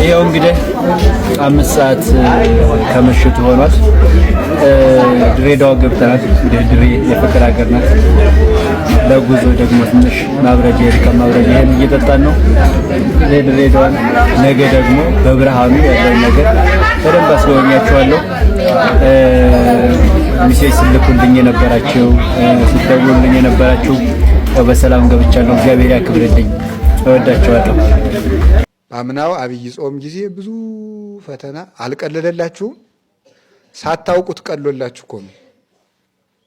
ይሄው እንግዲህ 5 ሰዓት ከምሽቱ ሆኗል። ድሬዳዋ ገብተናል። ድሬ የፍቅር ሀገር ናት። ለጉዞ ደግሞ ትንሽ ማብረጃ ይሄን እየጠጣን ነው። ድሬዳዋ ነገ ደግሞ በብርሃኑ ያለውን ነገር በደንብ አስጎበኛችኋለሁ። ሚሴጅ ስልኩልኝ የነበራችሁ ሲደውሉልኝ የነበራችሁ በሰላም ገብቻለሁ። እግዚአብሔር ያክብርልኝ። እወዳችኋለሁ። አምናው አብይ ጾም ጊዜ ብዙ ፈተና አልቀለለላችሁም። ሳታውቁት ቀሎላችሁ እኮ ነው።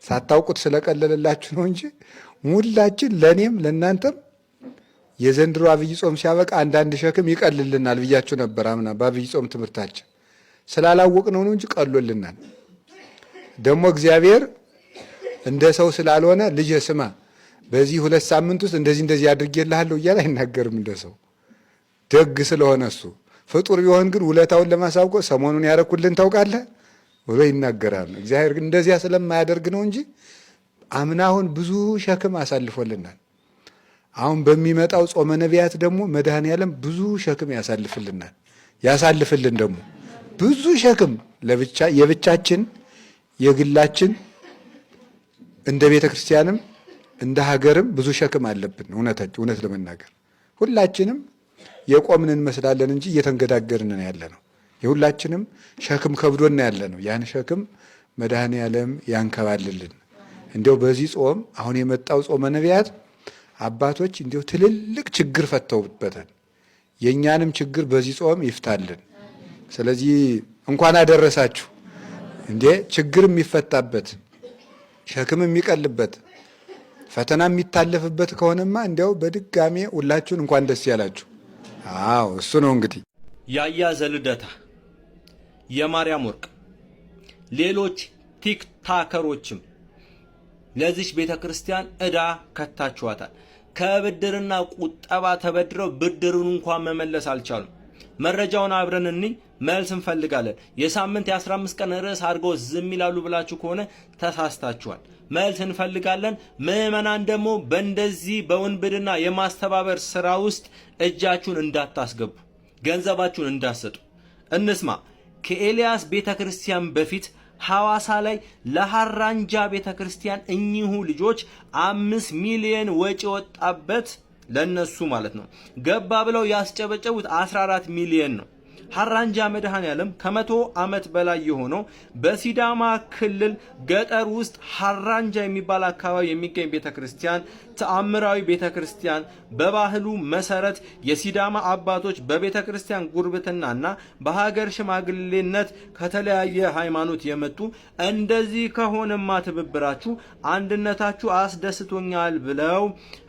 ሳታውቁት ስለቀለለላችሁ ነው እንጂ ሙላችን ለኔም ለናንተም የዘንድሮ አብይ ጾም ሲያበቃ አንዳንድ ሸክም ይቀልልናል ብያችሁ ነበር። አምና በአብይ ጾም ትምህርታችን ስላላወቅ ነው እንጂ ቀሎልናል። ደግሞ እግዚአብሔር እንደ ሰው ስላልሆነ ልጅ ስማ በዚህ 2 ሳምንት ውስጥ እንደዚህ አድርጌልሃለሁ እያለ አይናገርም። እንደ ሰው ደግ ስለሆነ እሱ ፍጡር ቢሆን ግን ውለታውን ለማሳወቅ ሰሞኑን ያረኩልን ታውቃለህ ብሎ ይናገራል። እግዚአብሔር ግን እንደዚያ ስለማያደርግ ነው እንጂ አምናውን ብዙ ሸክም አሳልፎልናል። አሁን በሚመጣው ጾመ ነቢያት ደግሞ መድኃኔዓለም ብዙ ሸክም ያሳልፍልን ደግሞ ብዙ ሸክም ለብቻ የብቻችን የግላችን እንደ ቤተ ክርስቲያንም እንደ ሀገርም ብዙ ሸክም አለብን። እውነት ለመናገር ሁላችንም የቆምን እንመስላለን እንጂ እየተንገዳገርን ነው ያለነው። የሁላችንም ሸክም ከብዶና ያለነው ያን ሸክም መድኃኔዓለም ያንከባልልን። እንዲያው በዚህ ጾም አሁን የመጣው ጾመ ነቢያት አባቶች እንዲያው ትልልቅ ችግር ፈተውበታል። የኛንም ችግር በዚህ ጾም ይፍታልን። ስለዚህ እንኳን አደረሳችሁ። እንዴ ችግር የሚፈታበት ሸክም የሚቀልበት ፈተና የሚታለፍበት ከሆነማ እንዲያው በድጋሜ ሁላችሁን እንኳን ደስ ያላችሁ። አዎ እሱ ነው እንግዲህ ያያ ዘልደታ፣ የማርያም ወርቅ፣ ሌሎች ቲክታከሮችም ለዚች ቤተክርስቲያን ዕዳ ከታችኋታል። ከብድርና ቁጠባ ተበድረው ብድሩን እንኳን መመለስ አልቻሉም። መረጃውን አብረን እንይ፣ መልስ እንፈልጋለን። የሳምንት የ15 ቀን ርዕስ አድርገው ዝም ይላሉ ብላችሁ ከሆነ ተሳስታችኋል። መልስ እንፈልጋለን። ምዕመናን ደግሞ በእንደዚህ በውንብድና የማስተባበር ስራ ውስጥ እጃችሁን እንዳታስገቡ፣ ገንዘባችሁን እንዳትሰጡ እንስማ። ከኤልያስ ቤተክርስቲያን በፊት ሐዋሳ ላይ ለሐራንጃ ቤተክርስቲያን እኚሁ ልጆች 5 ሚሊዮን ወጪ ወጣበት። ለነሱ ማለት ነው። ገባ ብለው ያስጨበጨቡት 14 ሚሊዮን ነው። ሐራንጃ መድኃኔዓለም ከ100 ዓመት በላይ የሆነው በሲዳማ ክልል ገጠር ውስጥ ሐራንጃ የሚባል አካባቢ የሚገኝ ቤተክርስቲያን ተአምራዊ ቤተክርስቲያን፣ በባህሉ መሰረት የሲዳማ አባቶች በቤተክርስቲያን ጉርብትናና በሀገር ሽማግሌነት ከተለያየ ሃይማኖት የመጡ እንደዚህ ከሆነማ ትብብራችሁ አንድነታችሁ አስደስቶኛል ብለው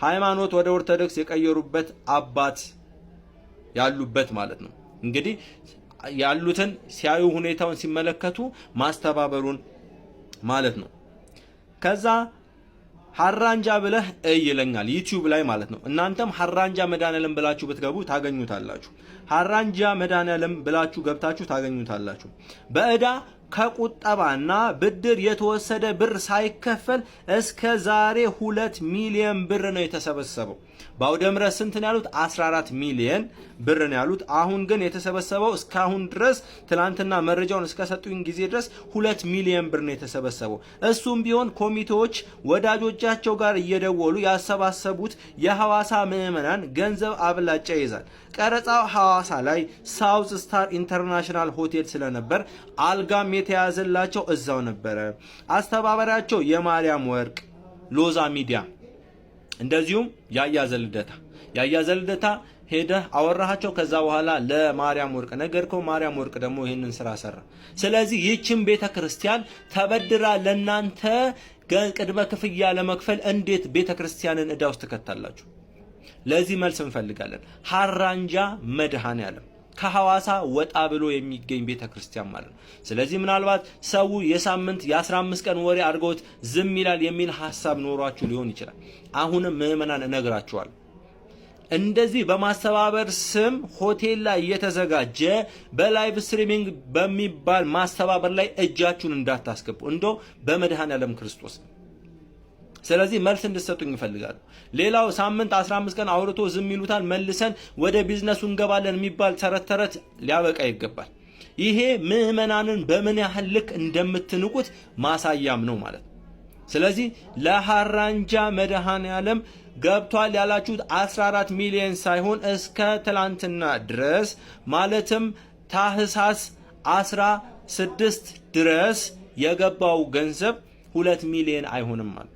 ሃይማኖት ወደ ኦርቶዶክስ የቀየሩበት አባት ያሉበት ማለት ነው። እንግዲህ ያሉትን ሲያዩ ሁኔታውን ሲመለከቱ ማስተባበሩን ማለት ነው። ከዛ ሐራንጃ ብለህ ይለኛል ዩቲዩብ ላይ ማለት ነው። እናንተም ሐራንጃ መድኃኔዓለም ብላችሁ ብትገቡ ታገኙታላችሁ። ሐራንጃ መድኃኔዓለም ብላችሁ ገብታችሁ ታገኙታላችሁ። በዕዳ ከቁጠባና ብድር የተወሰደ ብር ሳይከፈል እስከ ዛሬ 2 ሚሊዮን ብር ነው የተሰበሰበው። በአውደ ምሕረት ስንት ነው ያሉት? 14 ሚሊዮን ብር ነው ያሉት። አሁን ግን የተሰበሰበው እስካሁን ድረስ ትላንትና መረጃውን እስከሰጡኝ ጊዜ ድረስ 2 ሚሊዮን ብር ነው የተሰበሰበው። እሱም ቢሆን ኮሚቴዎች ወዳጆቻቸው ጋር እየደወሉ ያሰባሰቡት የሐዋሳ ምዕመናን ገንዘብ አብላጫ ይዛል። ቀረጻው ሐዋሳ ላይ ሳውዝ ስታር ኢንተርናሽናል ሆቴል ስለነበር አልጋም የተያዘላቸው እዛው ነበረ። አስተባባሪያቸው የማርያም ወርቅ፣ ሎዛ ሚዲያ፣ እንደዚሁም ያያ ዘልደታ ሄደህ አወራሃቸው። ከዛ በኋላ ለማርያም ወርቅ ነገርከው። ማርያም ወርቅ ደግሞ ይህንን ስራ ሰራ። ስለዚህ ይህችን ቤተክርስቲያን ተበድራ ለናንተ ቅድመ ክፍያ ለመክፈል እንዴት ቤተክርስቲያንን ዕዳ ውስጥ ትከታላችሁ? ለዚህ መልስ እንፈልጋለን። ሐራንጃ መድኃኔዓለም ከሐዋሳ ወጣ ብሎ የሚገኝ ቤተክርስቲያን ማለት ነው። ስለዚህ ምናልባት ሰው የሳምንት የ15 ቀን ወሬ አድርገውት ዝም ይላል የሚል ሐሳብ ኖሯችሁ ሊሆን ይችላል። አሁንም ምዕመናን እነግራችኋለሁ፣ እንደዚህ በማስተባበር ስም ሆቴል ላይ እየተዘጋጀ በላይቭ ስትሪሚንግ በሚባል ማስተባበር ላይ እጃችሁን እንዳታስገቡ። እንደው በመድኃኔዓለም ክርስቶስ ስለዚህ መልስ እንድትሰጡኝ ይፈልጋሉ። ሌላው ሳምንት 15 ቀን አውርቶ ዝም ይሉታል፣ መልሰን ወደ ቢዝነሱ እንገባለን የሚባል ተረት ተረት ሊያበቃ ይገባል። ይሄ ምዕመናንን በምን ያህል ልክ እንደምትንቁት ማሳያም ነው ማለት ነው። ስለዚህ ለሐራንጃ መድኃኔዓለም ገብቷል ያላችሁት 14 ሚሊዮን ሳይሆን እስከ ትላንትና ድረስ ማለትም ታህሳስ 16 ድረስ የገባው ገንዘብ 2 ሚሊዮን አይሆንም ማለት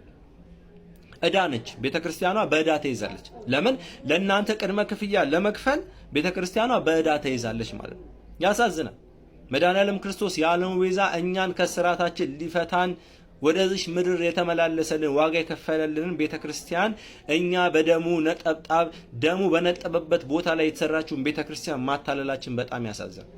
ዕዳ ነች። ቤተክርስቲያኗ በዕዳ ተይዛለች። ለምን? ለእናንተ ቅድመ ክፍያ ለመክፈል ቤተክርስቲያኗ በዕዳ ተይዛለች ማለት ነው። ያሳዝናል። መድኃኔዓለም ክርስቶስ የዓለሙ ቤዛ እኛን ከስራታችን ሊፈታን ወደዚህ ምድር የተመላለሰልን ዋጋ የከፈለልን ቤተክርስቲያን እኛ በደሙ ነጠብጣብ ደሙ በነጠበበት ቦታ ላይ የተሰራችውን ቤተክርስቲያን ማታለላችን በጣም ያሳዝናል።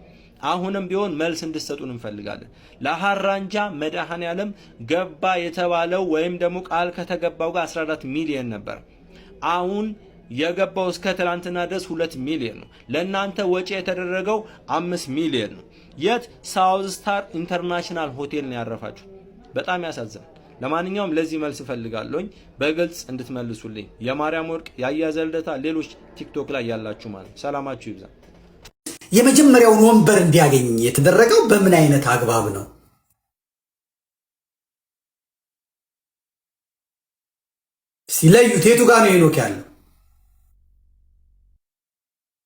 አሁንም ቢሆን መልስ እንድትሰጡን እንፈልጋለን። ለሐራንጃ መድኃኔዓለም ገባ የተባለው ወይም ደግሞ ቃል ከተገባው ጋር 14 ሚሊዮን ነበር። አሁን የገባው እስከ ትላንትና ድረስ 2 ሚሊዮን ነው። ለእናንተ ወጪ የተደረገው 5 ሚሊዮን ነው። የት? ሳውዝ ስታር ኢንተርናሽናል ሆቴል ነው ያረፋችሁ። በጣም ያሳዝናል። ለማንኛውም ለዚህ መልስ እፈልጋለሁኝ በግልጽ እንድትመልሱልኝ። የማርያም ወርቅ፣ ያያዘ ልደታ፣ ሌሎች ቲክቶክ ላይ ያላችሁ ማለት ሰላማችሁ ይብዛ። የመጀመሪያውን ወንበር እንዲያገኝ የተደረገው በምን አይነት አግባብ ነው? ሲለዩት የቱ ጋር ነው ሄኖክ ያለው?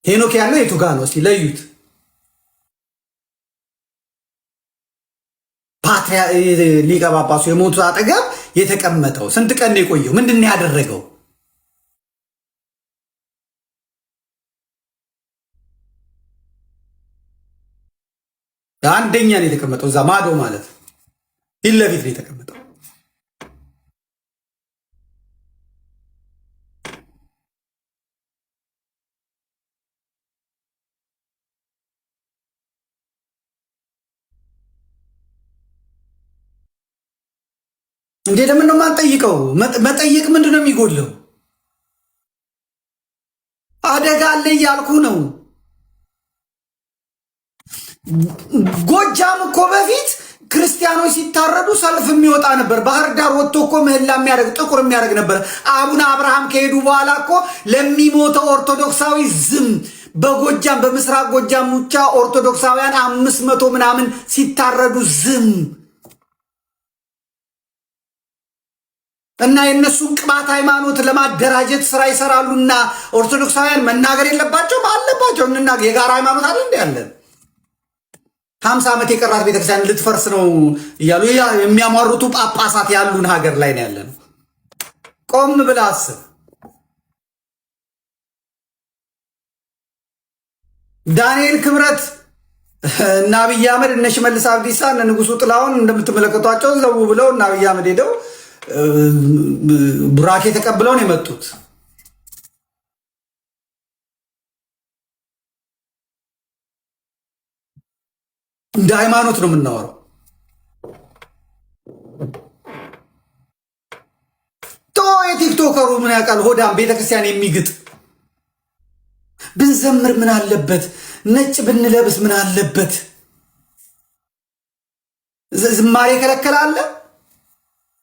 ሄኖክ ያለው የቱ ጋር ነው? ሲለዩት ሊቀ ጳጳሱ የሞቱ አጠገብ የተቀመጠው ስንት ቀን ነው የቆየው? ምንድን ነው ያደረገው? አንደኛ ነው የተቀመጠው፣ እዛ ማዶ ማለት ፊት ለፊት ነው የተቀመጠው። እንዴ ለምን ነው የማንጠይቀው? መጠየቅ ምንድን ነው የሚጎለው? አደጋ አለ እያልኩ ነው። ጎጃም እኮ በፊት ክርስቲያኖች ሲታረዱ ሰልፍ የሚወጣ ነበር። ባህር ዳር ወጥቶ እኮ ምህላ የሚያደርግ ጥቁር የሚያደርግ ነበር። አቡነ አብርሃም ከሄዱ በኋላ እኮ ለሚሞተው ኦርቶዶክሳዊ ዝም። በጎጃም በምስራቅ ጎጃም ብቻ ኦርቶዶክሳውያን 500 ምናምን ሲታረዱ ዝም። እና የነሱን ቅባት ሃይማኖት ለማደራጀት ስራ ይሰራሉና ኦርቶዶክሳውያን መናገር የለባቸውም? አለባቸው። እንናገር። የጋራ ሃይማኖት አለ እንዴ? ያለን 50 ዓመት የቀራት ቤተክርስቲያን ልትፈርስ ነው እያሉ የሚያሟርቱ ጳጳሳት ያሉን ሀገር ላይ ነው ያለነው። ቆም ብለህ አስብ። ዳንኤል ክብረት እና አብይ አህመድ እነ ሽመልስ አብዲሳ እነ ንጉሱ ጥላሁን እንደምትመለከቷቸው ዘው ብለው እና አብይ አህመድ ሄደው ቡራኬ ተቀብለው ነው የመጡት። እንደ ሃይማኖት ነው የምናወራው። የቲክቶከሩ ምን ያውቃል? ሆዳም ቤተክርስቲያን የሚግጥ ብንዘምር ምን አለበት? ነጭ ብንለብስ ምን አለበት? ዝማሬ ከለከላለ?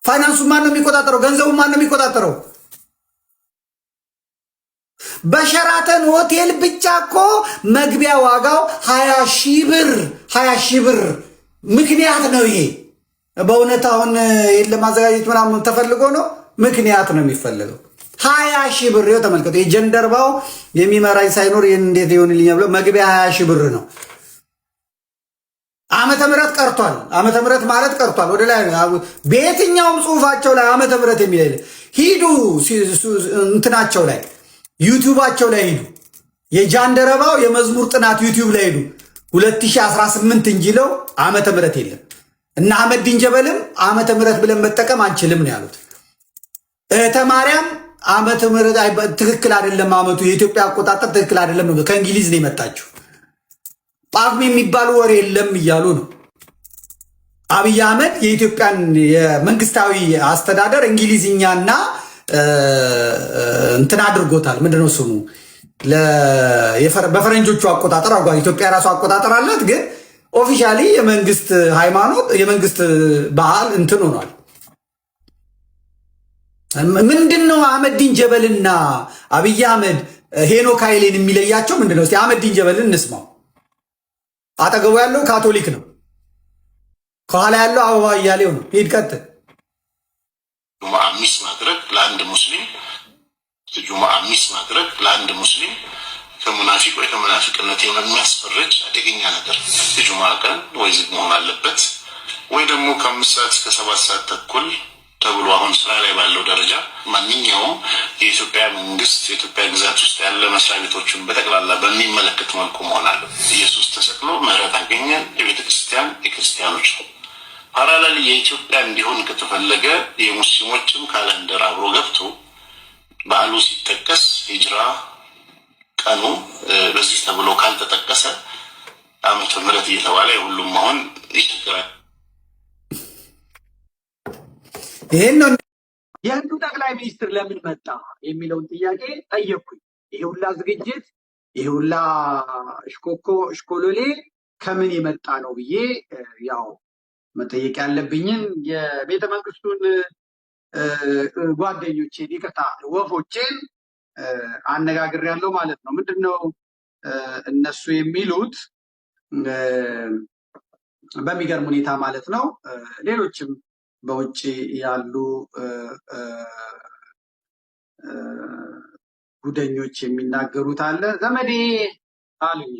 ፋይናንሱ ማን ነው የሚቆጣጠረው? ገንዘቡ ማን ነው የሚቆጣጠረው? በሸራተን ሆቴል ብቻ እኮ መግቢያ ዋጋው 20 ሺህ ብር ምክንያት ነው ይሄ። በእውነት አሁን ለማዘጋጀት ምናምን ተፈልጎ ነው? ምክንያት ነው የሚፈልገው። 20 ሺህ ብር ይኸው ተመልከቱ። የጀንደርባው የሚመራኝ ሳይኖር እንዴት ይሆንልኝ ብሎ መግቢያ 20 ሺህ ብር ነው። ዓመተ ምህረት ቀርቷል። ዓመተ ምህረት ማለት ቀርቷል። ወደ ላይ በየትኛውም ጽሁፋቸው ላይ ዓመተ ምህረት የሚል ሂዱ፣ እንትናቸው ላይ ዩቲዩባቸው ላይ ሂዱ። የጃንደረባው የመዝሙር ጥናት ዩቲዩብ ላይ ሂዱ። 2018 እንጂ ለው ዓመተ ምህረት የለም። እና አህመድ ዲንጀበልም ዓመተ ምህረት ብለን መጠቀም አንችልም ነው ያሉት። እህተ ማርያም ዓመተ ምህረት ትክክል አይደለም፣ ዓመቱ የኢትዮጵያ አቆጣጠር ትክክል አይደለም ነው። ከእንግሊዝ ነው የመጣችው። ጳጉሜ የሚባል ወሬ የለም እያሉ ነው። አብይ አህመድ የኢትዮጵያን የመንግስታዊ አስተዳደር እንግሊዝኛና እንትን አድርጎታል። ምንድነው ስሙ? በፈረንጆቹ አቆጣጠር አጓ ኢትዮጵያ ራሱ አቆጣጠር አላት፣ ግን ኦፊሻሊ የመንግስት ሃይማኖት የመንግስት በዓል እንትን ሆኗል። ምንድነው አህመዲን ጀበልና አብይ አህመድ ሄኖክ ኃይሌን የሚለያቸው ምንድነው? እስቲ አህመዲን ጀበልን እንስማው። አጠገቡ ያለው ካቶሊክ ነው፣ ከኋላ ያለው አበባ እያሌው ነው። ሂድ ቀጥል። ጁሙዓ ሚስ ማድረግ ለአንድ ሙስሊም ከሙናፊቅ ወይ ከሙናፊቅነት የሚያስፈርጅ አደገኛ ነገር። የጁሙዓ ቀን ወይ ዝግ መሆን አለበት ወይ ደግሞ ከ5 ሰዓት እስከ 7 ሰዓት ተኩል ተብሎ አሁን ስራ ላይ ባለው ደረጃ ማንኛውም የኢትዮጵያ መንግስት የኢትዮጵያ ግዛት ውስጥ ያለ መስሪያ ቤቶችን በጠቅላላ በሚመለከት መልኩ መሆን አለበት። ኢየሱስ ተሰቅሎ ምህረት አገኘን የቤተ ክርስቲያን የክርስቲያኖች ነው። ፓራላል የኢትዮጵያ እንዲሆን ከተፈለገ የሙስሊሞችም ካለንደር አብሮ ገብቶ በዓሉ ሲጠቀስ ሂጅራ ቀኑ በዚህ ተብሎ ካልተጠቀሰ ዓመተ ምህረት እየተባለ የሁሉም መሆን ይችላል። ይሄን ነው የህንዱ ጠቅላይ ሚኒስትር ለምን መጣ የሚለውን ጥያቄ ጠየቅኩኝ። ይሄ ሁላ ዝግጅት ይሄ ሁላ እሽኮሎሌ ከምን የመጣ ነው ብዬ ያው መጠየቅ ያለብኝን የቤተ መንግስቱን ጓደኞቼን ይቅርታ ወፎቼን አነጋግሬያለሁ ማለት ነው። ምንድነው እነሱ የሚሉት? በሚገርም ሁኔታ ማለት ነው ሌሎችም በውጭ ያሉ ጉደኞች የሚናገሩት አለ። ዘመዴ አሉኝ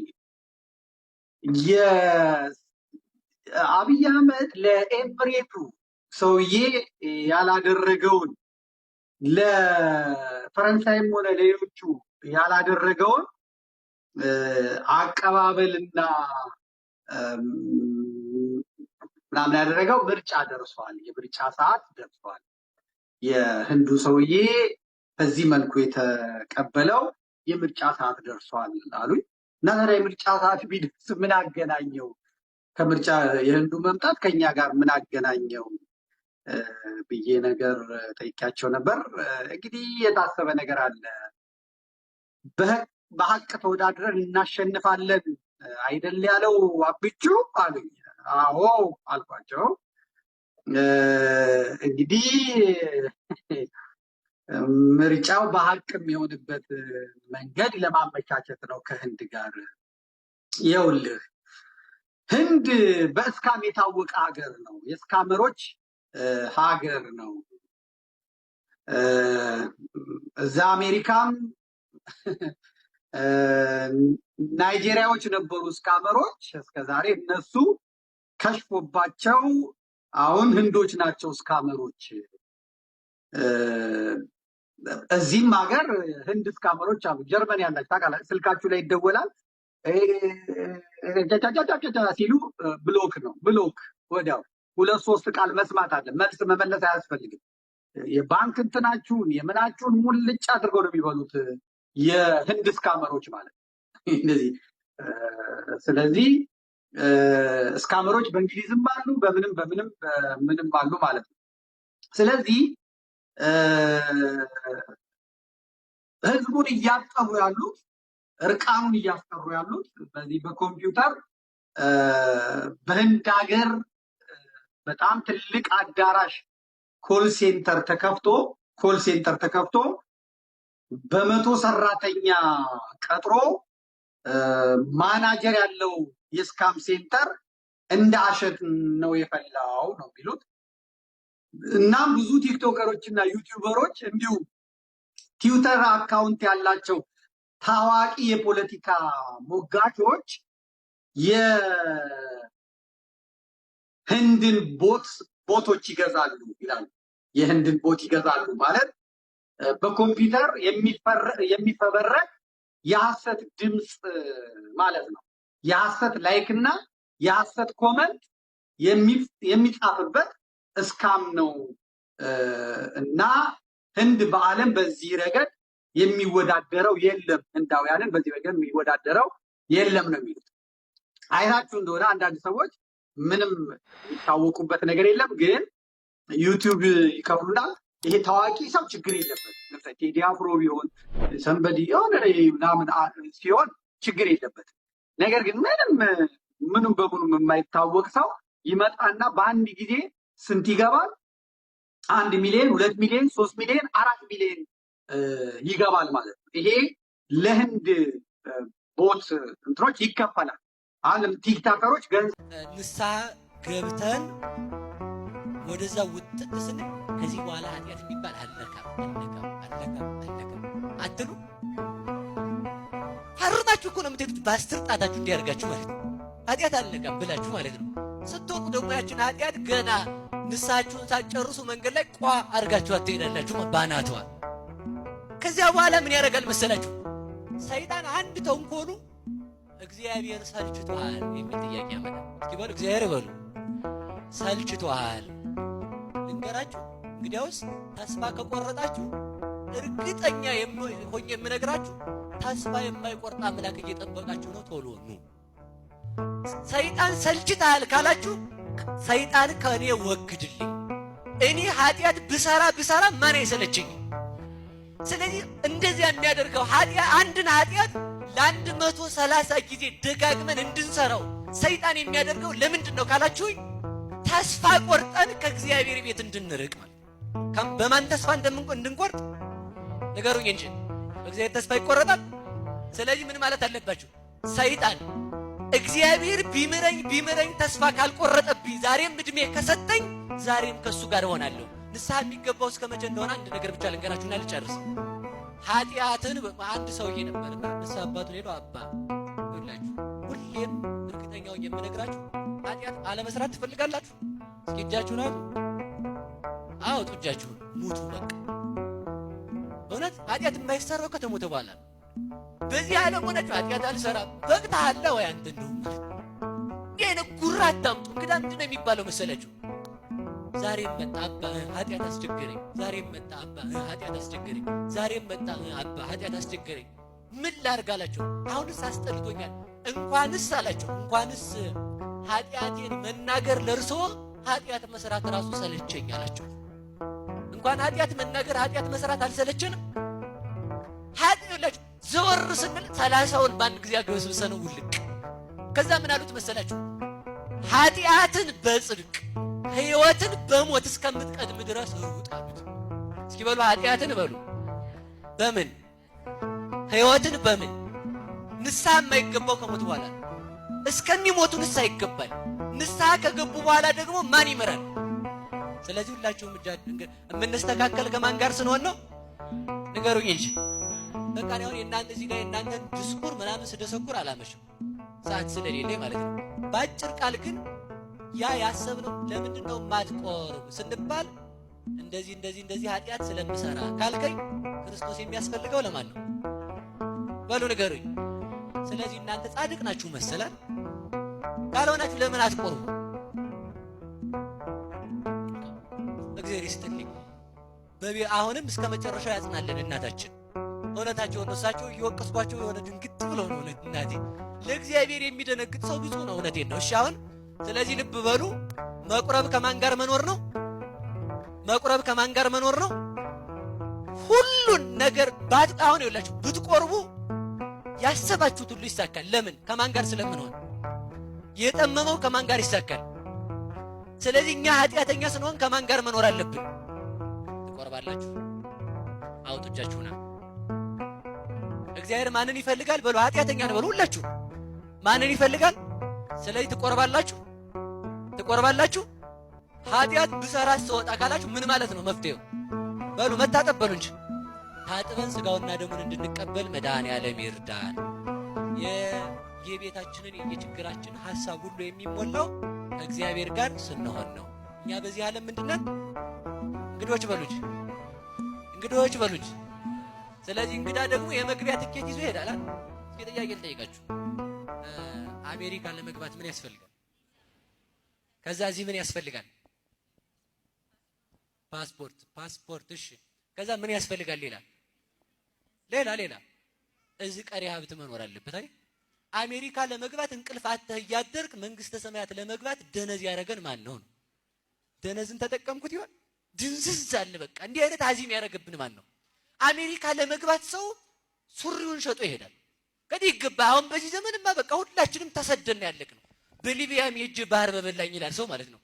የአብይ አህመድ ለኤምሬቱ ሰውዬ ያላደረገውን ለፈረንሳይም ሆነ ለሌሎቹ ያላደረገውን አቀባበልና ምናምን ያደረገው ምርጫ ደርሷል። የምርጫ ሰዓት ደርሷል። የህንዱ ሰውዬ በዚህ መልኩ የተቀበለው የምርጫ ሰዓት ደርሷል አሉኝ። እና ታዲያ የምርጫ ሰዓት ቢደርስ ምን አገናኘው? ከምርጫ የህንዱ መምጣት ከኛ ጋር ምን አገናኘው ብዬ ነገር ጠይቄያቸው ነበር። እንግዲህ የታሰበ ነገር አለ። በሀቅ ተወዳድረን እናሸንፋለን አይደል ያለው አብቹ አሉኝ። አዎ አልኳቸው። እንግዲህ ምርጫው በሀቅ የሚሆንበት መንገድ ለማመቻቸት ነው ከህንድ ጋር። ይኸውልህ ህንድ በእስካም የታወቀ ሀገር ነው። የእስካመሮች ሀገር ነው። እዛ አሜሪካም ናይጄሪያዎች ነበሩ እስካመሮች እስከዛሬ። እነሱ ከሽፎባቸው አሁን ህንዶች ናቸው እስካመሮች። እዚህም ሀገር ህንድ እስካመሮች አሉ። ጀርመን ያላችሁ ታውቃላችሁ፣ ስልካችሁ ላይ ይደወላል ሲሉ ብሎክ ነው። ብሎክ ወዲያው 2-3 ቃል መስማት አለ። መልስ መመለስ አያስፈልግም። የባንክ እንትናችሁን የምናችሁን ሙልጭ አድርገው ነው የሚበሉት የህንድ እስካመሮች ማለት እንደዚህ። ስለዚህ እስካመሮች በእንግሊዝም አሉ በምንም አሉ ማለት ነው። ስለዚህ ህዝቡን እያጠሩ ያሉት እርቃኑን እያስቀሩ ያሉት በዚህ በኮምፒውተር በህንድ ሀገር በጣም ትልቅ አዳራሽ ኮል ሴንተር ተከፍቶ በ100 ሰራተኛ ቀጥሮ ማናጀር ያለው የስካም ሴንተር እንደ አሸት ነው የፈላው ነው የሚሉት። እናም ብዙ ቲክቶከሮች እና ዩቲዩበሮች እንዲሁም ትዊተር አካውንት ያላቸው ታዋቂ የፖለቲካ ሞጋቾች የህንድን ቦቶች ይገዛሉ ይላሉ። የህንድን ቦት ይገዛሉ ማለት በኮምፒውተር የሚፈበረክ የሐሰት ድምፅ ማለት ነው። የሐሰት ላይክ እና የሐሰት ኮመንት የሚጻፍበት እስካም ነው እና ህንድ በዓለም በዚህ ረገድ የሚወዳደረው የለም፣ ህንዳውያንን በዚህ ረገድ የሚወዳደረው የለም ነው የሚሉት። አይታችሁ እንደሆነ አንዳንድ ሰዎች ምንም የሚታወቁበት ነገር የለም፣ ግን ዩቲዩብ ይከፍሉና ይሄ ታዋቂ ሰው ችግር የለበት ለምሳሌ ቴዲ አፍሮ ቢሆን ሰንበዲ የሆነ ምናምን ሲሆን ችግር የለበትም። ነገር ግን ምንም በምኑም የማይታወቅ ሰው ይመጣና በአንድ ጊዜ ስንት ይገባል? 1 ሚሊዮን 2 ሚሊዮን 3 ሚሊዮን 4 ሚሊዮን ይገባል ማለት ነው። ይሄ ለህንድ ቦት እንትኖች ይከፈላል። አሁን ቲክታከሮች ንስሐ ገብተን ወደዛ ውጥጥ ስንል ከዚህ በኋላ ኃጢአት የሚባል አልነካም አትሉ። ፈርታችሁ እኮ ነው የምትሄዱት። በአስር ጣታችሁ እንዲያደርጋችሁ ማለት ነው። ኃጢአት አልነካም ብላችሁ ማለት ነው። ስትወጡ ደግሞ ያችን ኃጢአት ገና ንስሐችሁን ሳትጨርሱ መንገድ ላይ ቋ አድርጋችሁ ትሄዳላችሁ ባናቷ። ከዚያ በኋላ ምን ያደርጋል መሰላችሁ? ሰይጣን አንድ ተንኮሉ እግዚአብሔር ሰልችቷል የሚል ጥያቄ ያመጣል። እስኪ በሉ እግዚአብሔር በሉ ሰልችቷል። ልንገራችሁ፣ እንግዲያውስ ተስፋ ከቆረጣችሁ እርግጠኛ ሆኜ የምነግራችሁ ተስፋ የማይቆርጥ አምላክ እየጠበቃችሁ ነው። ቶሎ ኑ። ሰይጣን ሰልችታል ካላችሁ ሰይጣን ከእኔ ወግድልኝ። እኔ ኃጢአት ብሰራ ማን አይሰለችኝ? ስለዚህ እንደዚያ የሚያደርገው አንድን ኃጢአት ለ130 ጊዜ ደጋግመን እንድንሰራው ሰይጣን የሚያደርገው ለምንድን ነው ካላችሁኝ፣ ተስፋ ቆርጠን ከእግዚአብሔር ቤት እንድንርቅ ማለት። በማን ተስፋ እንድንቆርጥ ንገሩኝ እንጂ በእግዚአብሔር ተስፋ ይቆረጣል። ስለዚህ ምን ማለት አለባችሁ? ሰይጣን እግዚአብሔር ቢምረኝ ተስፋ ካልቆረጠብኝ፣ ዛሬም እድሜ ከሰጠኝ፣ ዛሬም ከሱ ጋር እሆናለሁ። ንስሐ የሚገባው እስከ መቼ እንደሆነ አንድ ነገር ብቻ ልንገራችሁና ልጨርስ። ኃጢአትን አንድ ሰውዬ ነበርና ንስሐ አባቱን ሄዶ አባ ይላችሁ፣ ሁሌም እርግጠኛው የምነግራችሁ ኃጢአት አለመስራት ትፈልጋላችሁ? እስኪ እጃችሁን አውጡ። አውጡ እጃችሁን። ሙቱ በቃ። እውነት ኃጢአት የማይሰራው ከተሞተ በኋላ ነው። በዚህ ዓለም ሆናችሁ ኃጢአት አልሰራም በቅታለ ወይ አንተ እንደው ይሄን ጉራ አታምጡ። እንግዳ ምንድን ነው የሚባለው መሰላችሁ? ዛሬም መጣ አባ ኃጢአት አስቸገረኝ፣ ዛሬም መጣ አባ ኃጢአት አስቸገረኝ፣ ዛሬም መጣ አባ ኃጢአት አስቸገረኝ። ምን ላድርግ አላቸው። አሁንስ አስጠልቶኛል። እንኳንስ አላቸው እንኳንስ ኃጢአቴን መናገር ለርሶ ኃጢአት መስራት ራሱ ሰለቸኝ አላቸው። እንኳን ኃጢአት መናገር ኃጢአት መስራት አልሰለችንም? ኃጢአት ዘወር ስንል 30ውን በአንድ ጊዜ አግበስብሰነው ውልቅ። ከዛ ምን አሉት መሰላችሁ? ኃጢአትን በጽድቅ ሕይወትን በሞት እስከምትቀድም ድረስ ሩጥ አሉት። እስኪ በሉ ኃጢአትን በሉ በምን ሕይወትን በምን ንስሐ የማይገባው ከሞት በኋላ እስከሚሞቱ ንስሐ ይገባል። ንስሐ ከገቡ በኋላ ደግሞ ማን ይመራል? ስለዚህ ሁላችሁም የምንስተካከል ከማን ጋር ስንሆን ነው? ንገሩኝ እንጂ በቃ ነው። የእናንተ እዚህ ጋር የእናንተን ድስኩር ምናምን ስደሰኩር አላመሽም ሰዓት ስለሌለ ማለት ነው። በአጭር ቃል ግን ያ ያሰብነው ለምንድን ነው ማትቆርብ ስንባል እንደዚህ ኃጢአት ስለምሰራ ካልከኝ ክርስቶስ የሚያስፈልገው ለማን ነው? በሉ ንገሩኝ። ስለዚህ እናንተ ጻድቅ ናችሁ መሰላል። ካልሆናችሁ ለምን አትቆርቡ? እግዚአብሔር ይስጥልኝ። አሁንም እስከ መጨረሻው ያጽናለን እናታችን። እውነታቸው ነው። እሳቸው እየወቀስኳቸው የሆነ ድንግጥ ብለው ነው። እናቴ ለእግዚአብሔር የሚደነግጥ ሰው ብዙ ነው። እውነቴን ነው። እሺ አሁን ስለዚህ ልብ በሉ። መቁረብ ከማን ጋር መኖር ነው? መቁረብ ከማን ጋር መኖር ነው? ሁሉን ነገር አሁን ይኸውላችሁ ብትቆርቡ ያሰባችሁት ሁሉ ይሳካል። ለምን? ከማን ጋር ስለምንሆን። የጠመመው ከማን ጋር ይሳካል? ስለዚህ እኛ ኃጢአተኛ ስንሆን ከማን ጋር መኖር አለብን? ትቆርባላችሁ። አውጡ እጃችሁና እግዚአብሔር ማንን ይፈልጋል? በሉ ኃጢአተኛ ነው በሉ ሁላችሁ። ማንን ይፈልጋል? ስለዚህ ትቆርባላችሁ። ኃጢአት ብሰራ ስወጣ ካላችሁ ምን ማለት ነው መፍትሄው? በሉ መታጠብ በሉ እንጂ ታጥበን ስጋውና ደሙን እንድንቀበል መድኃኔዓለም ይርዳን። የቤታችንን የችግራችን ሐሳብ ሁሉ የሚሞላው ከእግዚአብሔር ጋር ስንሆን ነው። እኛ በዚህ ዓለም ምንድነን? እንግዶች በሉኝ። ስለዚህ እንግዳ ደግሞ የመግቢያ ትኬት ይዞ ይሄዳል። እስኪ ጥያቄ ልጠይቃችሁ። አሜሪካ ለመግባት ምን ያስፈልጋል? ከዛ እዚህ ምን ያስፈልጋል? ፓስፖርት። እሺ ከዛ ምን ያስፈልጋል? ሌላ እዚህ ቀሪ ሀብት መኖር አለበት አይደል? አሜሪካ ለመግባት እንቅልፍ አጥተህ እያደርክ መንግስተ ሰማያት ለመግባት ደነዝ ያደረገን ማን ነው? ደነዝን ተጠቀምኩት ይሆን? ድንዝዝ አለ በቃ። እንዲህ አይነት አዚም ያደረገብን ማን ነው? አሜሪካ ለመግባት ሰው ሱሪውን ሸጦ ይሄዳል። ከዚህ ይገባ። አሁን በዚህ ዘመንማ በቃ ሁላችንም ተሰደን ያለቅ ነው። በሊቢያም የእጅ ባህር በበላኝ ይላል ሰው ማለት ነው።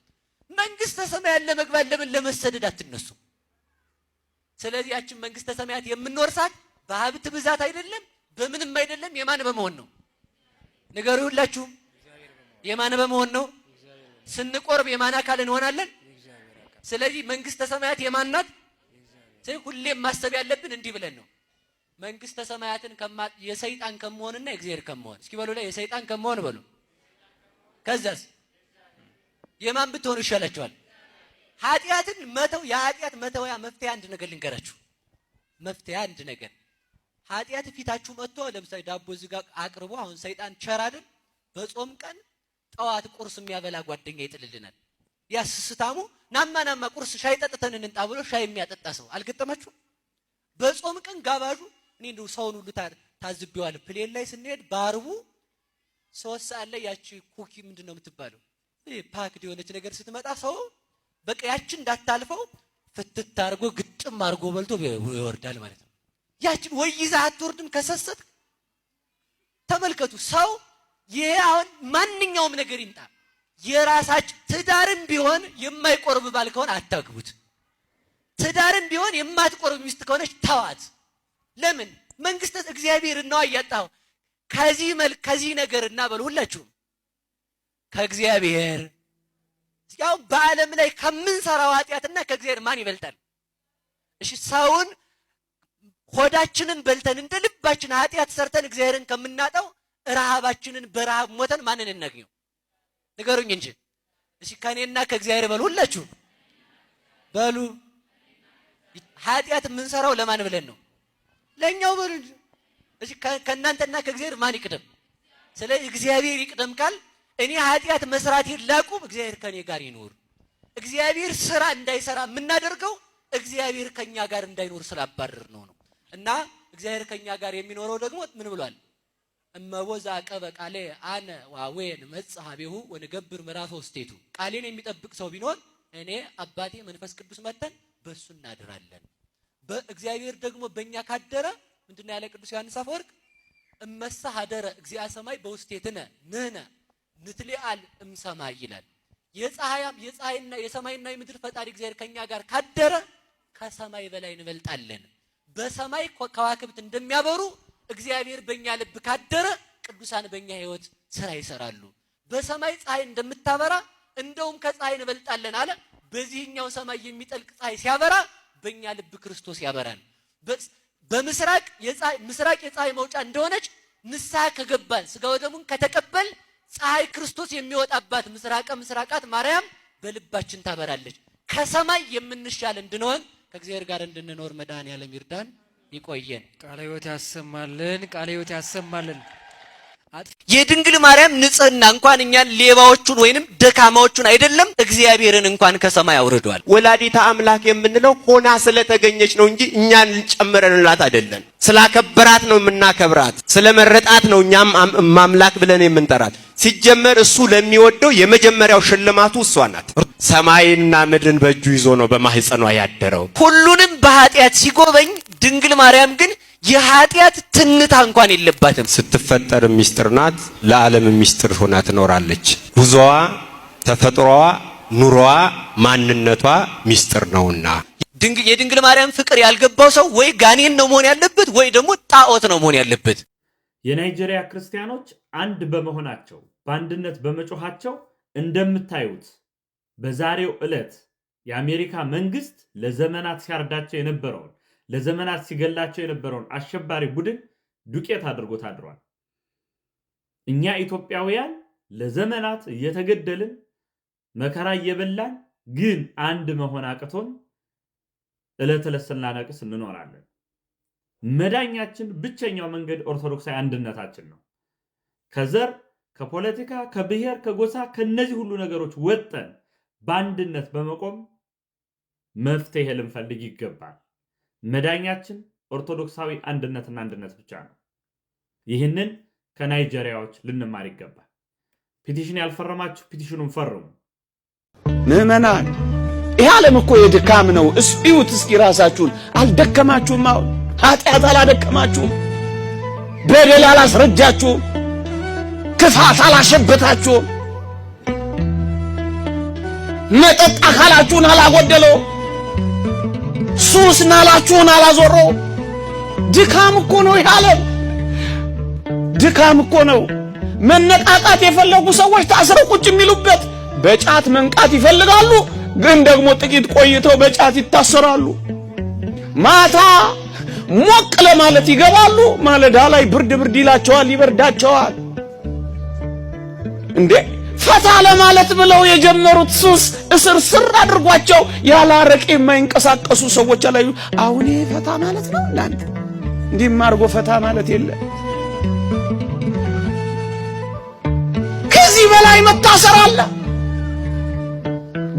መንግስተ ሰማያት ለመግባት ለምን ለመሰደድ አትነሱ? ስለዚህ ያችን መንግስተ ሰማያት የምንወርሳት በሀብት ብዛት አይደለም፣ በምንም አይደለም። የማን በመሆን ነው? ንገሩ ሁላችሁ። የማን በመሆን ነው? ስንቆርብ የማን አካል እንሆናለን? ስለዚህ መንግስተ ሰማያት የማን ናት? ስለዚህ ሁሌም ማሰብ ያለብን እንዲህ ብለን ነው። መንግስተ ሰማያትን የሰይጣን ከመሆንና የእግዚአብሔር ከመሆን። እስኪ በሉ ላይ የሰይጣን ከመሆን በሉ። ከዛስ የማን ብትሆኑ ይሻላችኋል? ኃጢአትን መተው። የኃጢአት መተውያ መፍትሄ አንድ ነገር ልንገራችሁ። መፍትሄ አንድ ነገር፣ ኃጢአት ፊታችሁ መጥቶ ለምሳሌ ዳቦ እዚህ ጋር አቅርቦ፣ አሁን ሰይጣን ቸር አይደል? በጾም ቀን ጠዋት ቁርስ የሚያበላ ጓደኛ ይጥልልናል። ያስስታሙ ናማ ቁርስ ሻይ ጠጥተን እንንጣ ብሎ ሻይ የሚያጠጣ ሰው አልገጠማችሁ? በጾም ቀን ጋባዡ እኔ እንደው ሰውን ሁሉ ታዝቤዋል። ፕሌን ላይ ስንሄድ በአርቡ 3 ሰዓት ላይ ያቺ ኩኪ ምንድነው የምትባለው ፓክድ የሆነች ነገር ስትመጣ ሰው በቃ ያችን እንዳታልፈው ፍትት አድርጎ ግጥም አድርጎ በልቶ ይወርዳል ማለት ነው። ያችን ወይ ይዛ አትወርድም ከሰሰት። ተመልከቱ ሰው ይሄ አሁን ማንኛውም ነገር ይምጣ የራሳችሁ ትዳርም ቢሆን የማይቆርብ ባል ከሆነ አታግቡት። ትዳርም ቢሆን የማትቆርብ ሚስት ከሆነች ተዋት። ለምን? መንግስተ እግዚአብሔር ነው ያያጣው። ከዚህ ነገር እና በሉ ሁላችሁም ከእግዚአብሔር ያው በዓለም ላይ ከምንሰራው ኃጢአትና ከእግዚአብሔር ማን ይበልጣል? እሺ ሰውን ሆዳችንን በልተን እንደ ልባችን ኃጢአት ሰርተን እግዚአብሔርን ከምናጣው ረሃባችንን በረሃብ ሞተን ማንን እናገኘው? ንገሩኝ እንጂ። እሺ ከኔና ከእግዚአብሔር በሉ ሁላችሁ በሉ። ኃጢአት የምንሰራው ለማን ብለን ነው? ለኛው በሉ እንጂ። እሺ ከእናንተና ከእግዚአብሔር ማን ይቅደም? ስለዚህ እግዚአብሔር ይቅደም ካል እኔ ኃጢአት መስራቴን ላቁም፣ እግዚአብሔር ከኔ ጋር ይኖር። እግዚአብሔር ስራ እንዳይሰራ የምናደርገው እግዚአብሔር ከኛ ጋር እንዳይኖር ስላባረር ነው። እና እግዚአብሔር ከኛ ጋር የሚኖረው ደግሞ ምን ብሏል? እመወዛ አቀበ ቃሌ አነ ዋዌን መጽሐቤሁ ወንገብር ምዕራፍ ውስቴቱ። ቃሌን የሚጠብቅ ሰው ቢኖር እኔ አባቴ መንፈስ ቅዱስ መተን በሱ እናድራለን። በእግዚአብሔር ደግሞ በእኛ ካደረ ምንድነው ያለ ቅዱስ ዮሐንስ አፈወርቅ? እመሳ ሀደረ እግዚአ ሰማይ በውስቴትነ ንህነ ንትሊአል እምሰማይ ይላል። የፀሐይና የሰማይና የምድር ፈጣሪ እግዚአብሔር ከኛ ጋር ካደረ ከሰማይ በላይ እንበልጣለን። በሰማይ ከዋክብት እንደሚያበሩ እግዚአብሔር በእኛ ልብ ካደረ ቅዱሳን በእኛ ህይወት ስራ ይሰራሉ። በሰማይ ፀሐይ እንደምታበራ እንደውም ከፀሐይ እንበልጣለን አለ። በዚህኛው ሰማይ የሚጠልቅ ፀሐይ ሲያበራ በእኛ ልብ ክርስቶስ ያበራል። በምስራቅ የፀሐይ መውጫ እንደሆነች ንስሐ ከገባን ስጋ ወደሙን ከተቀበል ፀሐይ ክርስቶስ የሚወጣባት ምስራቀ ምስራቃት ማርያም በልባችን ታበራለች። ከሰማይ የምንሻል እንድንሆን ከእግዚአብሔር ጋር እንድንኖር መድኃኔዓለም ይርዳን። ይቆየን። ቃለ ሕይወት ያሰማልን። ቃለ ሕይወት ያሰማልን። የድንግል ማርያም ንጽህና እንኳን እኛን ሌባዎቹን ወይንም ደካማዎቹን አይደለም እግዚአብሔርን እንኳን ከሰማይ አውርዷል። ወላዲተ አምላክ የምንለው ሆና ስለተገኘች ነው እንጂ እኛን ጨምረንላት አይደለም። ስላከበራት ነው የምናከብራት፣ ስለመረጣት ነው እኛም ማምላክ ብለን የምንጠራት። ሲጀመር እሱ ለሚወደው የመጀመሪያው ሽልማቱ እሷ ናት። ሰማይና ምድርን በእጁ ይዞ ነው በማህፀኗ ያደረው። ሁሉንም በኃጢአት ሲጎበኝ ድንግል ማርያም ግን የኃጢአት ትንታ እንኳን የለባትም። ስትፈጠር ሚስጥር ናት፣ ለዓለም ሚስጥር ሆና ትኖራለች። ጉዞዋ፣ ተፈጥሮዋ፣ ኑሮዋ፣ ማንነቷ ሚስጥር ነውና የድንግል ማርያም ፍቅር ያልገባው ሰው ወይ ጋኔን ነው መሆን ያለበት ወይ ደግሞ ጣዖት ነው መሆን ያለበት። የናይጄሪያ ክርስቲያኖች አንድ በመሆናቸው በአንድነት በመጮሃቸው እንደምታዩት በዛሬው ዕለት የአሜሪካ መንግስት ለዘመናት ሲያርዳቸው የነበረውን ለዘመናት ሲገላቸው የነበረውን አሸባሪ ቡድን ዱቄት አድርጎት አድሯል። እኛ ኢትዮጵያውያን ለዘመናት እየተገደልን መከራ እየበላን ግን አንድ መሆን አቅቶን ዕለት ዕለት ስናነቅስ እንኖራለን። መዳኛችን ብቸኛው መንገድ ኦርቶዶክሳዊ አንድነታችን ነው። ከዘር፣ ከፖለቲካ፣ ከብሔር፣ ከጎሳ ከነዚህ ሁሉ ነገሮች ወጠን በአንድነት በመቆም መፍትሄ ልንፈልግ ይገባል። መዳኛችን ኦርቶዶክሳዊ አንድነትና አንድነት ብቻ ነው። ይህንን ከናይጄሪያዎች ልንማር ይገባል። ፒቲሽን ያልፈረማችሁ ፒቲሽኑን ፈርሙ። ምዕመናን ይህ ዓለም እኮ የድካም ነው። እስዩት እስኪ ራሳችሁን። አልደከማችሁም? አሁን ኃጢአት አላደከማችሁም? በደል መጠጥ አካላችሁን አላጎደለው፣ ሱስ ናላችሁን አላዞረው። ድካም እኮ ነው ያለው። ድካም እኮ ነው። መነቃቃት የፈለጉ ሰዎች ታስረው ቁጭ የሚሉበት በጫት መንቃት ይፈልጋሉ፣ ግን ደግሞ ጥቂት ቆይተው በጫት ይታሰራሉ። ማታ ሞቅ ለማለት ይገባሉ፣ ማለዳ ላይ ብርድ ይላቸዋል፣ ይበርዳቸዋል። እንዴ ፈታ ለማለት ብለው የጀመሩት ሱስ እስር አድርጓቸው ያለ አረቄ የማይንቀሳቀሱ ሰዎች ላይ አሁን ፈታ ማለት ነው። እናንተ እንዲህ ማርጎ ፈታ ማለት የለም። ከዚህ በላይ መታሰር አለ።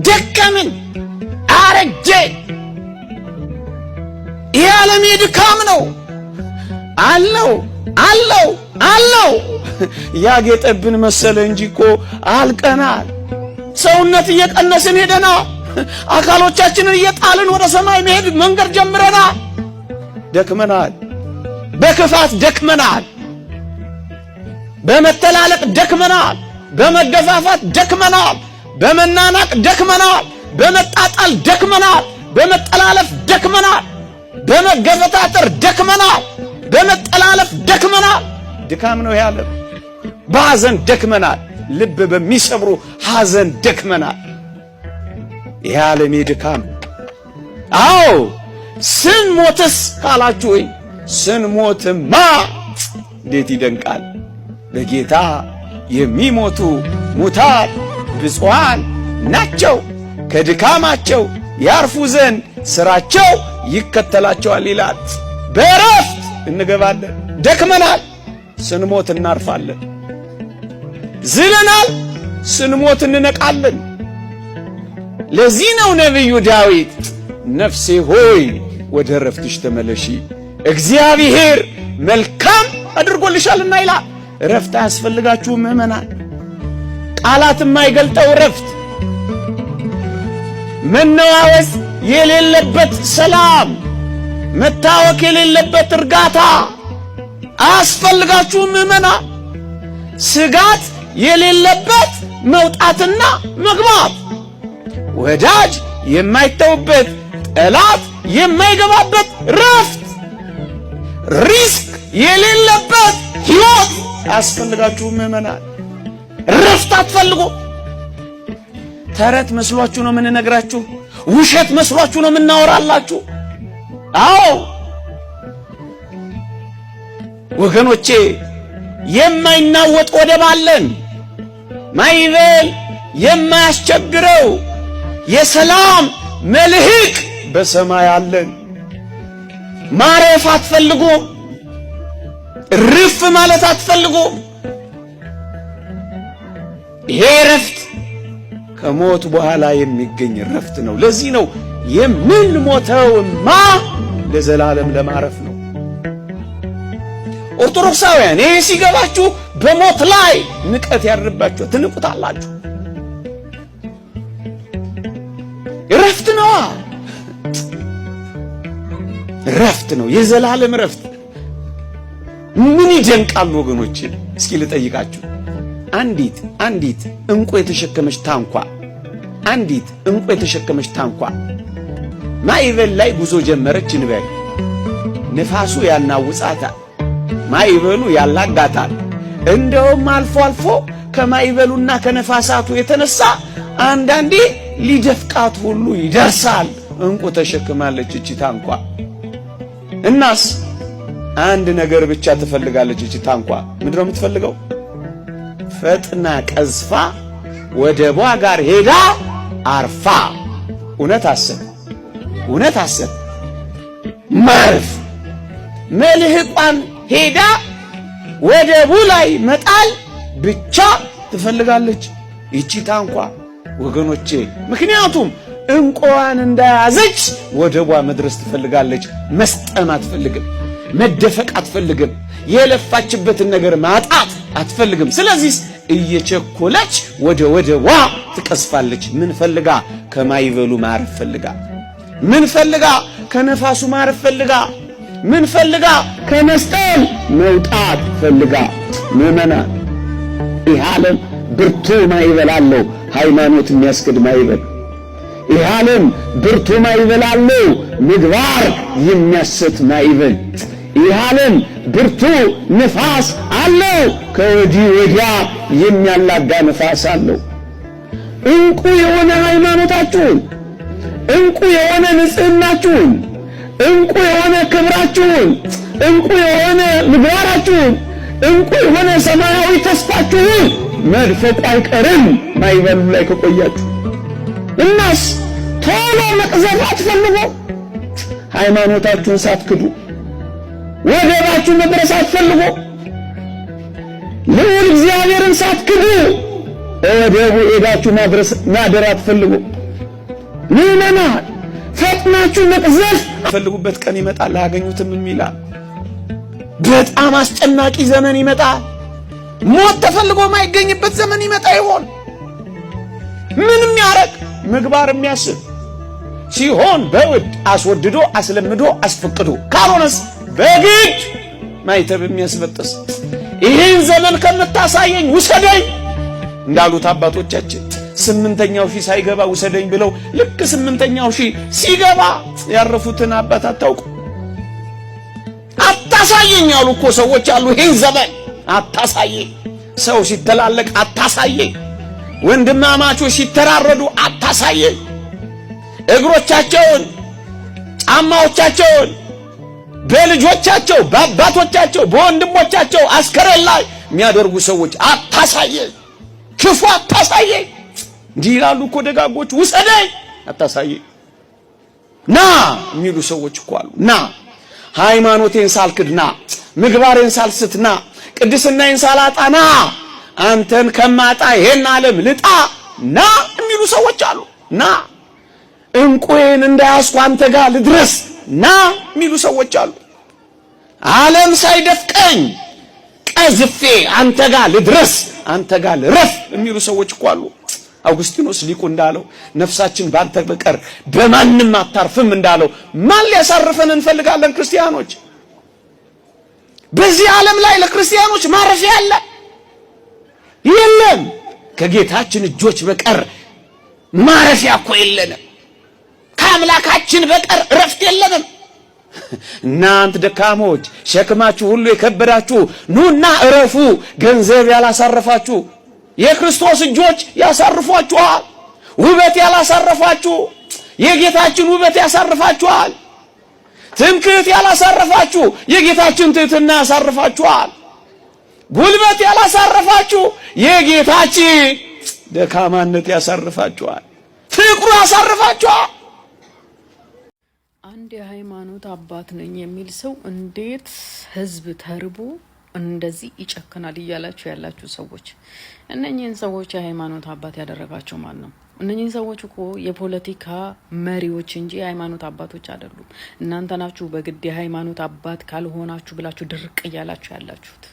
ደከምን፣ አረጀ። ይህ ዓለም የድካም ነው። አለው ያጌጠብን መሰለ እንጂ እኮ አልቀናል። ሰውነት እየቀነስን ሄደናል። አካሎቻችንን እየጣልን ወደ ሰማይ መሄድ መንገድ ጀምረናል። ደክመናል። በክፋት ደክመናል። በመተላለቅ ደክመናል። በመገፋፋት ደክመናል። በመናናቅ ደክመናል። በመጣጣል ደክመናል። በመጠላለፍ ደክመናል። በመገፈታተር ደክመናል። በመጠላለፍ ደክመናል። ድካም ነው ያለው። በሐዘን ደክመናል። ልብ በሚሰብሩ ሐዘን ደክመናል። የዓለም ድካም። አዎ ስንሞትስ ካላችሁ ወይ ስንሞትማ እንዴት ይደንቃል! በጌታ የሚሞቱ ሙታን ብፁዓን ናቸው፣ ከድካማቸው ያርፉ ዘንድ ሥራቸው ይከተላቸዋል ይላል። በእረፍት እንገባለን። ደክመናል፣ ስንሞት እናርፋለን። ዝለናል፣ ስንሞት እንነቃለን። ለዚህ ነው ነቢዩ ዳዊት ነፍሴ ሆይ ወደ እረፍትሽ ተመለሺ፣ እግዚአብሔር መልካም አድርጎልሻልና ይላል። እረፍት አያስፈልጋችሁም ምእመናን? ቃላት የማይገልጠው እረፍት፣ መነዋወስ የሌለበት ሰላም፣ መታወክ የሌለበት እርጋታ አያስፈልጋችሁም ምእመናን? ስጋት የሌለበት መውጣትና መግባት፣ ወዳጅ የማይተውበት ጠላት የማይገባበት ረፍት፣ ሪስክ የሌለበት ሕይወት አያስፈልጋችሁም ምእመናን? ረፍት አትፈልጉ? ተረት መስሏችሁ ነው የምንነግራችሁ? ውሸት መስሏችሁ ነው የምናወራላችሁ? አዎ ወገኖቼ፣ የማይናወጥ ወደብ አለን። ማይበል የማያስቸግረው የሰላም መልህቅ በሰማይ አለን። ማረፍ አትፈልጉም? ርፍ ማለት አትፈልጉም? ይሄ ረፍት ከሞት በኋላ የሚገኝ ረፍት ነው። ለዚህ ነው የምንሞተውማ ለዘላለም ለማረፍ ነው። ኦርቶዶክሳውያን ይሄ ሲገባችሁ በሞት ላይ ንቀት ያድርባችሁ፣ ትንቁታላችሁ። ረፍት ነው፣ ረፍት ነው፣ የዘላለም ረፍት። ምን ይደንቃል ወገኖች? እስኪ ልጠይቃችሁ። አንዲት እንቁ የተሸከመች ታንኳ ማዕበል ላይ ጉዞ ጀመረች እንበል። ንፋሱ ያናውጻታል፣ ማዕበሉ ያላጋታል። እንደውም አልፎ አልፎ ከማዕበሉና ከነፋሳቱ የተነሳ አንዳንዴ ሊደፍቃት ሁሉ ይደርሳል። እንቁ ተሸክማለች እቺ ታንኳ። እናስ አንድ ነገር ብቻ ትፈልጋለች እቺ ታንኳ። ምንድነው የምትፈልገው? ፈጥና ቀዝፋ ወደቧ ጋር ሄዳ አርፋ። እውነት አሰብ ማረፍ፣ መልህቋን ሄዳ ወደቡ ላይ መጣል ብቻ ትፈልጋለች ይቺ ታንኳ ወገኖቼ። ምክንያቱም እንቁዋን እንዳያዘች ወደቧ መድረስ ትፈልጋለች። መስጠም አትፈልግም፣ መደፈቅ አትፈልግም፣ የለፋችበትን ነገር ማጣት አትፈልግም። ስለዚህ እየቸኮለች ወደ ወደቧ ትቀስፋለች። ምን ፈልጋ? ከማይበሉ ማረፍ ፈልጋ። ምን ፈልጋ? ከነፋሱ ማረፍ ፈልጋ። ምን ፈልጋ? ከመስቀል መውጣት ፈልጋ። ምእመናን፣ ይህ ዓለም ብርቱ ማይበል አለው፣ ሃይማኖት የሚያስክድ ማይበል። ይህ ዓለም ብርቱ ማዕበል አለው፣ ምግባር የሚያስት ማዕበል። ይህ ዓለም ብርቱ ንፋስ አለው፣ ከወዲህ ወዲያ የሚያላጋ ንፋስ አለው። እንቁ የሆነ ሃይማኖታችሁን፣ እንቁ የሆነ ንጽህናችሁን፣ እንቁ የሆነ ክብራችሁን፣ እንቁ የሆነ ምግባራችሁን፣ እንቁ የሆነ ሰማያዊ ተስፋችሁን መድፈቁ አይቀርም ማዕበሉ ላይ ከቆያችሁ። እናስ ቶሎ መቅዘፍ አትፈልጉ። ሃይማኖታችሁን ሳትክዱ ወደባችሁ መድረስ አትፈልጉ። ልዑል እግዚአብሔርን ሳትክዱ ወደቡ ሄዳችሁ ማደር አትፈልጉ። ምዕመናን ፈጥናችሁ መቅዘፍ ፈልጉበት ቀን ይመጣል፣ አያገኙትም የሚላል በጣም አስጨናቂ ዘመን ይመጣል። ሞት ተፈልጎ የማይገኝበት ዘመን ይመጣ ይሆን? ምንም ያረግ ምግባር የሚያስብ ሲሆን በውድ አስወድዶ አስለምዶ አስፈቅዶ፣ ካልሆነስ በግድ ማይተብ የሚያስበጥስ። ይህን ዘመን ከምታሳየኝ ውሰደኝ እንዳሉት አባቶቻችን 8ኛው ሺህ ሳይገባ ውሰደኝ ብለው ልክ 8ኛው ሺህ ሲገባ ያረፉትን አባት አታውቁ። አታሳየኝ ያሉ እኮ ሰዎች አሉ። ይህን ዘመን አታሳየኝ፣ ሰው ሲተላለቅ አታሳየኝ፣ ወንድማማቾች ሲተራረዱ አታሳየኝ፣ እግሮቻቸውን ጫማዎቻቸውን በልጆቻቸው በአባቶቻቸው በወንድሞቻቸው አስከሬን ላይ የሚያደርጉ ሰዎች አታሳየኝ፣ ክፉ አታሳየኝ። እንዲህ ይላሉ እኮ ደጋጎች፣ ውሰደኝ አታሳየኝ። ና የሚሉ ሰዎች እኮ አሉ። ና ሃይማኖቴን ሳልክድና ምግባሬን ሳልስትና ቅድስናዬን ሳላጣና አንተን ከማጣ ይሄን ዓለም ልጣ ና የሚሉ ሰዎች አሉ። ና እንቁዬን እንዳያስኩ አንተ ጋር ልድረስ ና የሚሉ ሰዎች አሉ። ዓለም ሳይደፍቀኝ ቀዝፌ አንተ ጋር ልድረስ አንተ ጋር ልረፍ የሚሉ ሰዎች እኮ አሉ። አውግስጢኖስ ሊቁ እንዳለው ነፍሳችን ባንተ በቀር በማንም አታርፍም እንዳለው ማን ሊያሳርፈን እንፈልጋለን? ክርስቲያኖች በዚህ ዓለም ላይ ለክርስቲያኖች ማረፊያ አለ የለም? ከጌታችን እጆች በቀር ማረፊያ እኮ የለንም። ከአምላካችን በቀር እረፍት የለንም። እናንተ ደካሞች ሸክማችሁ ሁሉ የከበዳችሁ ኑና እረፉ። ገንዘብ ያላሳረፋችሁ የክርስቶስ እጆች ያሳርፏችኋል። ውበት ያላሳረፋችሁ የጌታችን ውበት ያሳርፋችኋል። ትምክህት ያላሳረፋችሁ የጌታችን ትህትና ያሳርፋችኋል። ጉልበት ያላሳረፋችሁ የጌታችን ደካማነት ያሳርፋችኋል። ፍቅሩ ያሳርፋችኋል። አንድ የሃይማኖት አባት ነኝ የሚል ሰው እንዴት ህዝብ ተርቦ እንደዚህ ይጨክናል እያላችሁ ያላችሁ ሰዎች፣ እነኚህን ሰዎች የሃይማኖት አባት ያደረጋቸው ማን ነው? እነኚህን ሰዎች እኮ የፖለቲካ መሪዎች እንጂ የሃይማኖት አባቶች አይደሉም። እናንተ ናችሁ በግድ የሃይማኖት አባት ካልሆናችሁ ብላችሁ ድርቅ እያላችሁ ያላችሁት።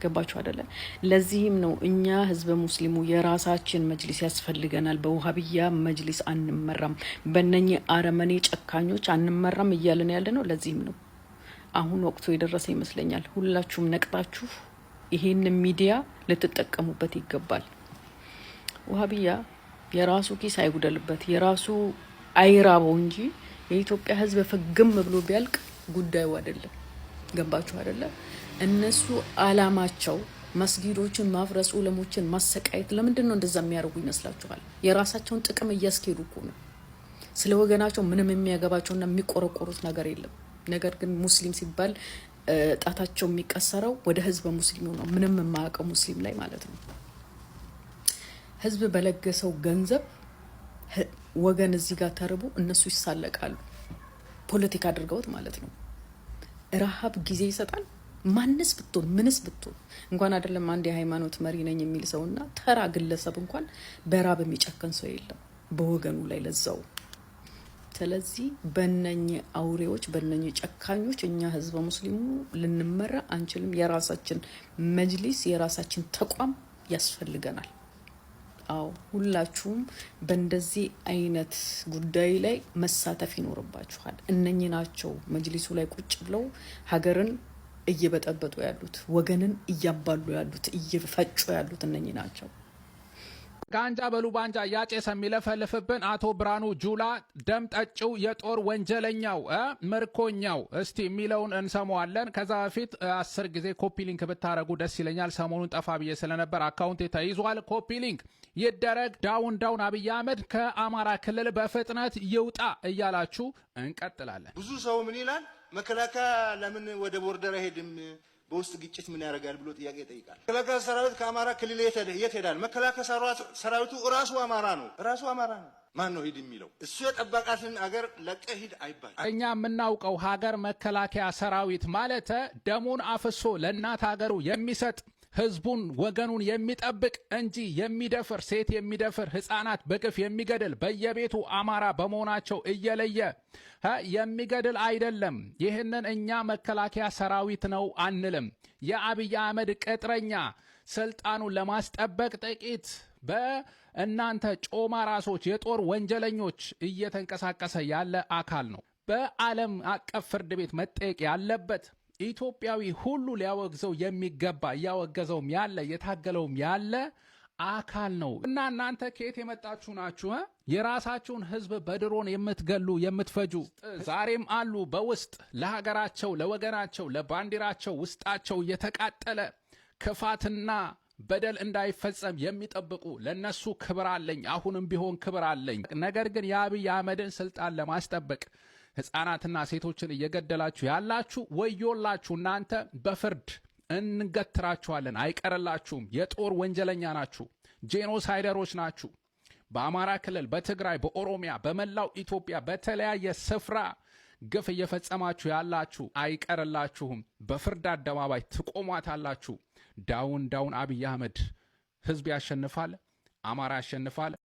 ገባችሁ አይደለ? ለዚህም ነው እኛ ህዝበ ሙስሊሙ የራሳችን መጅሊስ ያስፈልገናል፣ በውሃብያ መጅሊስ አንመራም፣ በእነኚህ አረመኔ ጨካኞች አንመራም እያልን ያለ ነው። ለዚህም ነው አሁን ወቅቱ የደረሰ ይመስለኛል። ሁላችሁም ነቅጣችሁ ይሄን ሚዲያ ልትጠቀሙበት ይገባል። ውሃብያ የራሱ ኪስ አይጉደልበት፣ የራሱ አይራበው እንጂ የኢትዮጵያ ህዝብ ፍግም ብሎ ቢያልቅ ጉዳዩ አይደለም። ገባችሁ አይደለ? እነሱ አላማቸው መስጊዶችን ማፍረስ፣ ዑለሞችን ማሰቃየት። ለምንድን ነው እንደዛ የሚያደርጉ ይመስላችኋል? የራሳቸውን ጥቅም እያስኬዱ እኮ ነው። ስለ ወገናቸው ምንም የሚያገባቸውና የሚቆረቆሩት ነገር የለም። ነገር ግን ሙስሊም ሲባል ጣታቸው የሚቀሰረው ወደ ህዝበ ሙስሊሙ ነው፣ ምንም የማያውቀው ሙስሊም ላይ ማለት ነው። ህዝብ በለገሰው ገንዘብ ወገን እዚህ ጋር ተርቦ እነሱ ይሳለቃሉ፣ ፖለቲካ አድርገውት ማለት ነው። ረሃብ ጊዜ ይሰጣል። ማንስ ብትሆን ምንስ ብትሆን እንኳን አይደለም አንድ የሃይማኖት መሪ ነኝ የሚል ሰውና ተራ ግለሰብ እንኳን በራብ የሚጨከን ሰው የለም በወገኑ ላይ ለዛው። ስለዚህ በእነኚህ አውሬዎች በእነኚህ ጨካኞች እኛ ህዝበ ሙስሊሙ ልንመራ አንችልም። የራሳችን መጅሊስ የራሳችን ተቋም ያስፈልገናል። አዎ ሁላችሁም በእንደዚህ አይነት ጉዳይ ላይ መሳተፍ ይኖርባችኋል። እነኚህ ናቸው መጅሊሱ ላይ ቁጭ ብለው ሀገርን እየበጠበጡ ያሉት፣ ወገንን እያባሉ ያሉት፣ እየፈጩ ያሉት እነኚህ ናቸው። ጋንጃ በሉባንጃ እያጨሰ የሚለፈልፍብን አቶ ብርሃኑ ጁላ ደም ጠጪው የጦር ወንጀለኛው ምርኮኛው እስቲ የሚለውን እንሰማዋለን። ከዛ በፊት 10 ጊዜ ኮፒ ሊንክ ብታረጉ ደስ ይለኛል። ሰሞኑን ጠፋ ብዬ ስለነበር አካውንት ተይዟል። ኮፒ ሊንክ ይደረግ። ዳውን አብይ አህመድ ከአማራ ክልል በፍጥነት ይውጣ እያላችሁ እንቀጥላለን። ብዙ ሰው ምን ይላል? መከላከያ ለምን ወደ ቦርደር አይሄድም? በውስጥ ግጭት ምን ያደርጋል ብሎ ጥያቄ ይጠይቃል። መከላከያ ሰራዊት ከአማራ ክልል የት ሄዳል? መከላከያ ሰራዊቱ ራሱ አማራ ነው። ማን ነው ሂድ የሚለው? እሱ የጠበቃትን አገር ለቀህ ሂድ አይባል። እኛ የምናውቀው ሀገር መከላከያ ሰራዊት ማለት ደሙን አፍሶ ለእናት ሀገሩ የሚሰጥ ህዝቡን ወገኑን የሚጠብቅ እንጂ የሚደፍር ሴት የሚደፍር ህፃናት በግፍ የሚገድል በየቤቱ አማራ በመሆናቸው እየለየ የሚገድል አይደለም። ይህንን እኛ መከላከያ ሰራዊት ነው አንልም። የአብይ አህመድ ቅጥረኛ ስልጣኑን ለማስጠበቅ ጥቂት በእናንተ ጮማ ራሶች የጦር ወንጀለኞች እየተንቀሳቀሰ ያለ አካል ነው። በዓለም አቀፍ ፍርድ ቤት መጠየቅ ያለበት ኢትዮጵያዊ ሁሉ ሊያወግዘው የሚገባ እያወገዘውም ያለ የታገለውም ያለ አካል ነው። እና እናንተ ከየት የመጣችሁ ናችሁ? የራሳችሁን ህዝብ በድሮን የምትገሉ የምትፈጁ ዛሬም አሉ። በውስጥ ለሀገራቸው ለወገናቸው ለባንዲራቸው ውስጣቸው እየተቃጠለ ክፋትና በደል እንዳይፈጸም የሚጠብቁ ለነሱ ክብር አለኝ። አሁንም ቢሆን ክብር አለኝ። ነገር ግን የአብይ አህመድን ስልጣን ለማስጠበቅ ህፃናትና ሴቶችን እየገደላችሁ ያላችሁ ወዮላችሁ። እናንተ በፍርድ እንገትራችኋለን፣ አይቀርላችሁም። የጦር ወንጀለኛ ናችሁ፣ ጄኖሳይደሮች ናችሁ። በአማራ ክልል፣ በትግራይ፣ በኦሮሚያ፣ በመላው ኢትዮጵያ በተለያየ ስፍራ ግፍ እየፈጸማችሁ ያላችሁ አይቀርላችሁም። በፍርድ አደባባይ ትቆሟታላችሁ። ዳውን አብይ አህመድ። ህዝብ ያሸንፋል፣ አማራ ያሸንፋል።